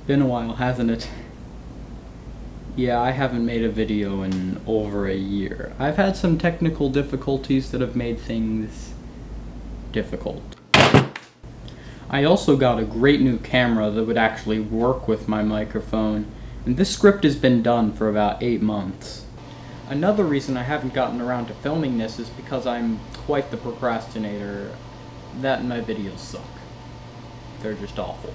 Been a while, hasn't it? Yeah, I haven't made a video in over a year. I've had some technical difficulties that have made things difficult. I also got a great new camera that would actually work with my microphone, and this script has been done for about 8 months. Another reason I haven't gotten around to filming this is because I'm quite the procrastinator. That and my videos suck. They're just awful.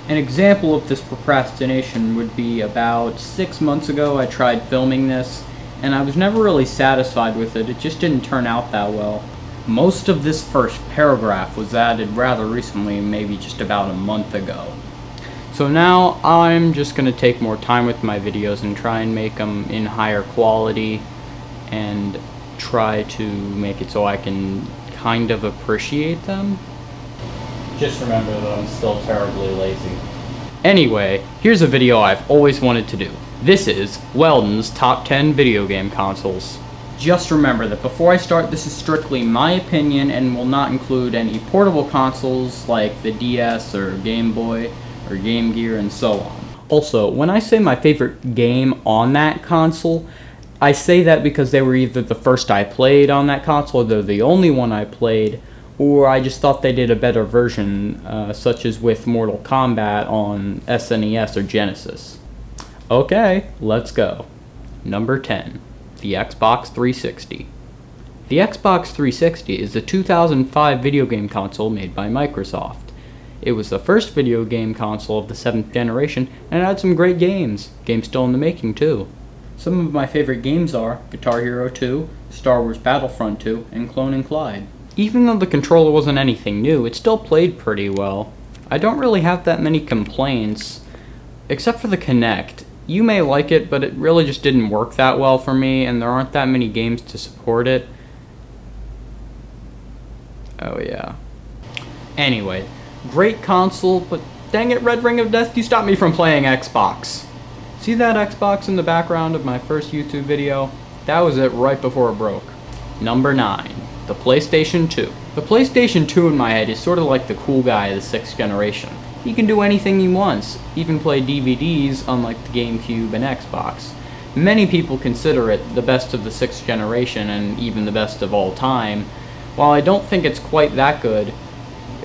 An example of this procrastination would be about 6 months ago I tried filming this, and I was never really satisfied with it. It just didn't turn out that well. Most of this first paragraph was added rather recently, maybe just about a month ago. So now I'm just going to take more time with my videos and try and make them in higher quality and try to make it so I can kind of appreciate them. Just remember that I'm still terribly lazy. Anyway, here's a video I've always wanted to do. This is Weldon's Top 10 Video Game Consoles. Just remember that before I start, this is strictly my opinion and will not include any portable consoles like the DS or Game Boy or Game Gear and so on. Also, when I say my favorite game on that console, I say that because they were either the first I played on that console, or they're the only one I played, or I just thought they did a better version, such as with Mortal Kombat on SNES or Genesis. Okay, let's go. Number 10. The Xbox 360. The Xbox 360 is a 2005 video game console made by Microsoft. It was the first video game console of the 7th generation, and it had some great games. Games still in the making, too. Some of my favorite games are Guitar Hero 2, Star Wars Battlefront 2, and Clone and Clyde. Even though the controller wasn't anything new, it still played pretty well. I don't really have that many complaints, except for the Kinect. You may like it, but it really just didn't work that well for me, and there aren't that many games to support it. Oh yeah. Anyway, great console, but dang it, Red Ring of Death, you stopped me from playing Xbox. See that Xbox in the background of my first YouTube video? That was it right before it broke. Number 9. The PlayStation 2. The PlayStation 2 in my head is sort of like the cool guy of the 6th generation. He can do anything he wants, even play DVDs, unlike the GameCube and Xbox. Many people consider it the best of the 6th generation and even the best of all time. While I don't think it's quite that good,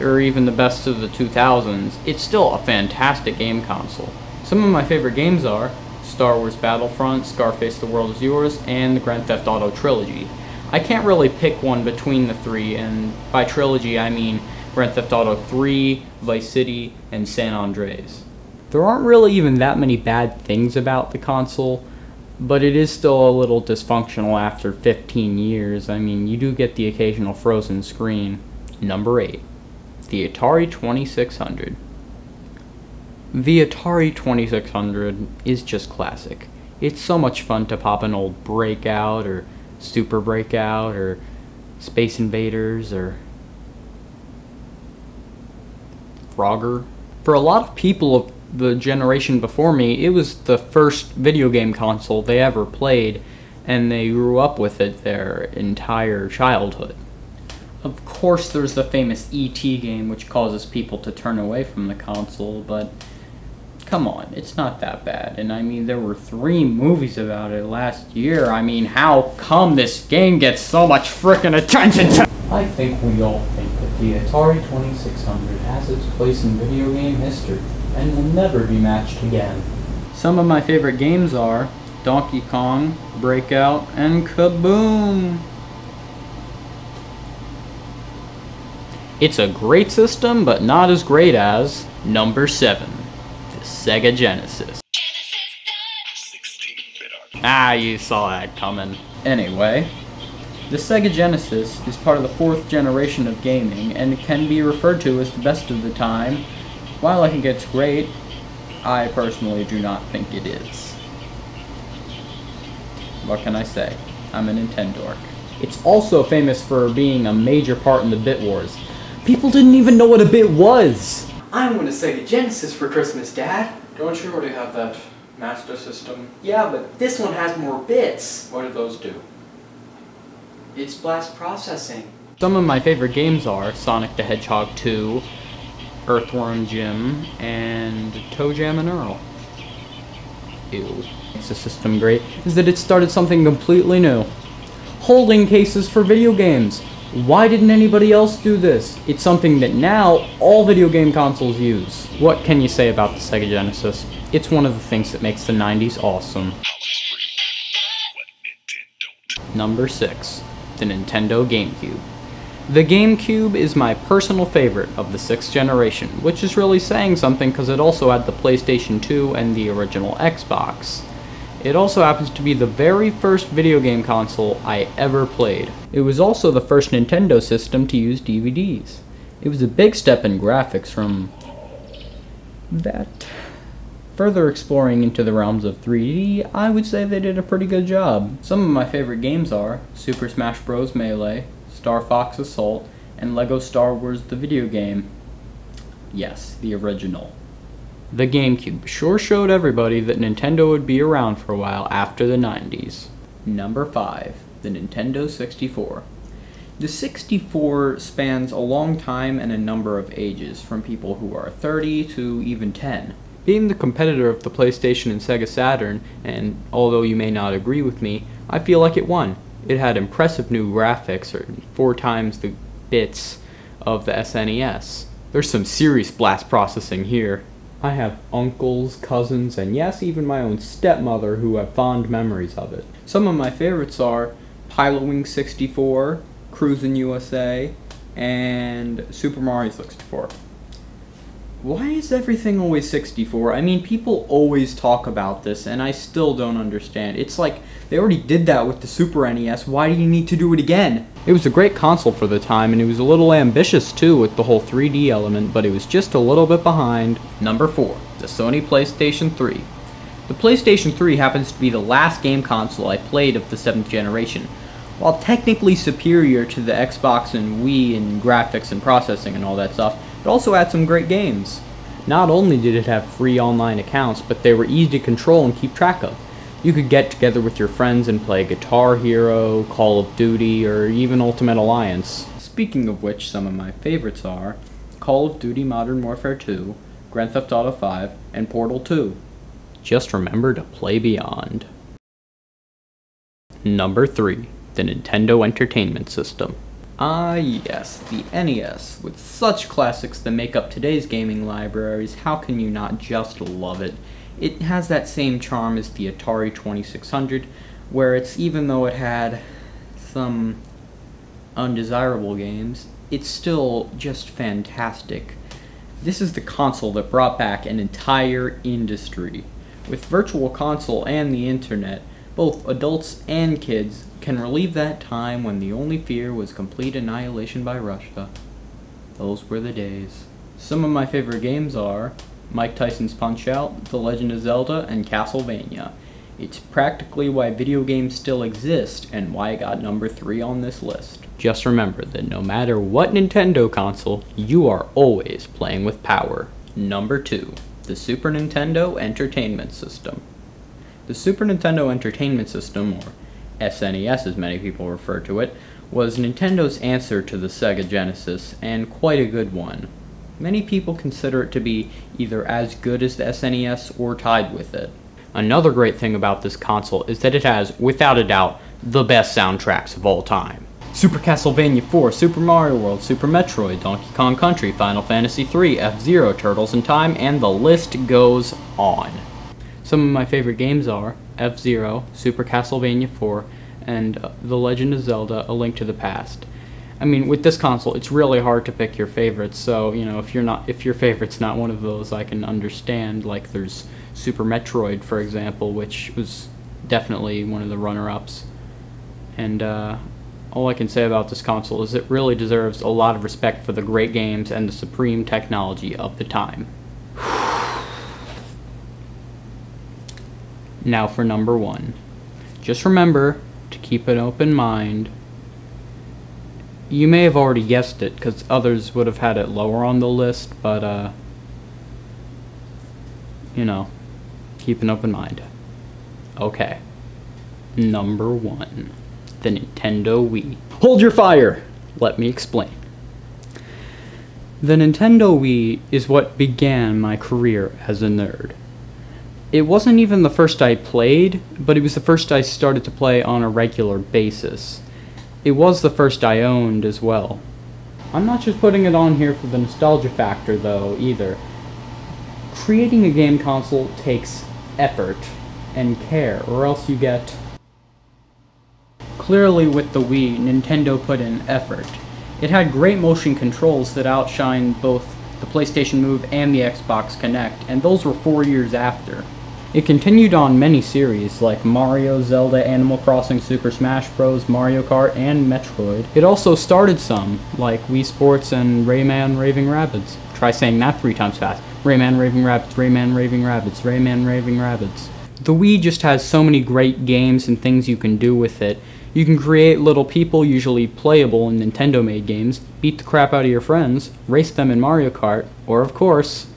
or even the best of the 2000s, it's still a fantastic game console. Some of my favorite games are Star Wars Battlefront, Scarface The World Is Yours, and the Grand Theft Auto trilogy. I can't really pick one between the three, and by trilogy I mean Grand Theft Auto 3, Vice City, and San Andreas. There aren't really even that many bad things about the console, but it is still a little dysfunctional after 15 years. I mean, you do get the occasional frozen screen. Number 8. The Atari 2600. The Atari 2600 is just classic. It's so much fun to pop an old Breakout, or Super Breakout, or Space Invaders, or Frogger. For a lot of people of the generation before me, it was the first video game console they ever played, and they grew up with it their entire childhood. Of course, there's the famous E.T. game, which causes people to turn away from the console, but come on, it's not that bad. And I mean, there were 3 movies about it last year. I mean, how come this game gets so much frickin' attention? I think we all think that the Atari 2600 has its place in video game history, and will never be matched again. Some of my favorite games are Donkey Kong, Breakout, and Kaboom! It's a great system, but not as great as number 7. Sega Genesis. Ah, you saw that coming. Anyway, the Sega Genesis is part of the 4th generation of gaming, and it can be referred to as the best of the time. While I think it's great, I personally do not think it is. What can I say? I'm a Nintendork. It's also famous for being a major part in the Bit Wars. People didn't even know what a bit was! I want a Sega Genesis for Christmas, Dad. Don't you already have that Master System? Yeah, but this one has more bits. What do those do? It's blast processing. Some of my favorite games are Sonic the Hedgehog 2, Earthworm Jim, and Toe Jam and Earl. Ew. Makes the system great is that it started something completely new. Holding cases for video games. Why didn't anybody else do this? It's something that now all video game consoles use. What can you say about the Sega Genesis? It's one of the things that makes the 90s awesome. Number 6. The Nintendo GameCube. The GameCube is my personal favorite of the 6th generation, which is really saying something because it also had the PlayStation 2 and the original Xbox. It also happens to be the very first video game console I ever played. It was also the first Nintendo system to use DVDs. It was a big step in graphics from that. Further exploring into the realms of 3D, I would say they did a pretty good job. Some of my favorite games are Super Smash Bros. Melee, Star Fox Assault, and LEGO Star Wars the video game. Yes, the original. The GameCube sure showed everybody that Nintendo would be around for a while after the 90s. Number 5. The Nintendo 64. The 64 spans a long time and a number of ages, from people who are 30 to even 10. Being the competitor of the PlayStation and Sega Saturn, and although you may not agree with me, I feel like it won. It had impressive new graphics, or 4 times the bits of the SNES. There's some serious blast processing here. I have uncles, cousins, and yes, even my own stepmother who have fond memories of it. Some of my favorites are Pilotwings 64, Cruisin' USA, and Super Mario 64. Why is everything always 64? I mean, people always talk about this, and I still don't understand. It's like, they already did that with the Super NES, why do you need to do it again? It was a great console for the time, and it was a little ambitious too with the whole 3D element, but it was just a little bit behind. Number 4. The Sony PlayStation 3. The PlayStation 3 happens to be the last game console I played of the 7th generation. While technically superior to the Xbox and Wii in graphics and processing and all that stuff, it also had some great games. Not only did it have free online accounts, but they were easy to control and keep track of. You could get together with your friends and play Guitar Hero, Call of Duty, or even Ultimate Alliance. Speaking of which, some of my favorites are Call of Duty Modern Warfare 2, Grand Theft Auto 5, and Portal 2. Just remember to play Beyond. Number 3. The Nintendo Entertainment System. Ah yes, the NES. With such classics that make up today's gaming libraries, how can you not just love it? It has that same charm as the Atari 2600, where it's, even though it had some undesirable games, it's still just fantastic. This is the console that brought back an entire industry. With Virtual Console and the internet, both adults and kids can relieve that time when the only fear was complete annihilation by Russia. Those were the days. Some of my favorite games are Mike Tyson's Punch-Out!, The Legend of Zelda, and Castlevania. It's practically why video games still exist and why I got number 3 on this list. Just remember that no matter what Nintendo console, you are always playing with power. Number 2. The Super Nintendo Entertainment System. The Super Nintendo Entertainment System, or SNES as many people refer to it, was Nintendo's answer to the Sega Genesis, and quite a good one. Many people consider it to be either as good as the SNES or tied with it. Another great thing about this console is that it has, without a doubt, the best soundtracks of all time. Super Castlevania 4, Super Mario World, Super Metroid, Donkey Kong Country, Final Fantasy 3, F-Zero, Turtles in Time, and the list goes on. Some of my favorite games are F-Zero, Super Castlevania 4, and The Legend of Zelda: A Link to the Past. I mean, with this console, it's really hard to pick your favorites, so, you know, if your favorite's not one of those, I can understand. Like, there's Super Metroid, for example, which was definitely one of the runner-ups. And, all I can say about this console is it really deserves a lot of respect for the great games and the supreme technology of the time. Now for number 1. Just remember to keep an open mind. You may have already guessed it, because others would have had it lower on the list, but, you know, keep an open mind. Okay. Number 1. The Nintendo Wii. Hold your fire! Let me explain. The Nintendo Wii is what began my career as a nerd. It wasn't even the first I played, but it was the first I started to play on a regular basis. It was the first I owned as well. I'm not just putting it on here for the nostalgia factor though, either. Creating a game console takes effort and care, or else you get... Clearly with the Wii, Nintendo put in effort. It had great motion controls that outshined both the PlayStation Move and the Xbox Kinect, and those were 4 years after. It continued on many series like Mario, Zelda, Animal Crossing, Super Smash Bros., Mario Kart, and Metroid. It also started some, like Wii Sports and Rayman Raving Rabbids. Try saying that 3 times fast. Rayman Raving Rabbids, Rayman Raving Rabbids, Rayman Raving Rabbids. The Wii just has so many great games and things you can do with it. You can create little people, usually playable in Nintendo-made games, beat the crap out of your friends, race them in Mario Kart, or of course,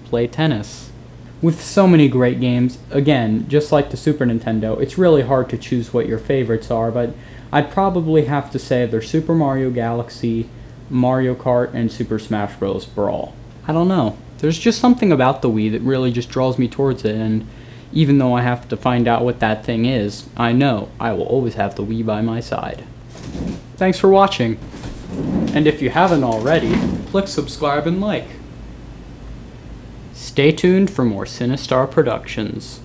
play tennis. With so many great games, again, just like the Super Nintendo, it's really hard to choose what your favorites are, but I'd probably have to say they're Super Mario Galaxy, Mario Kart, and Super Smash Bros. Brawl. I don't know. There's just something about the Wii that really just draws me towards it, and even though I have to find out what that thing is, I know I will always have the Wii by my side. Thanks for watching, and if you haven't already, click subscribe and like. Stay tuned for more Sinistar productions.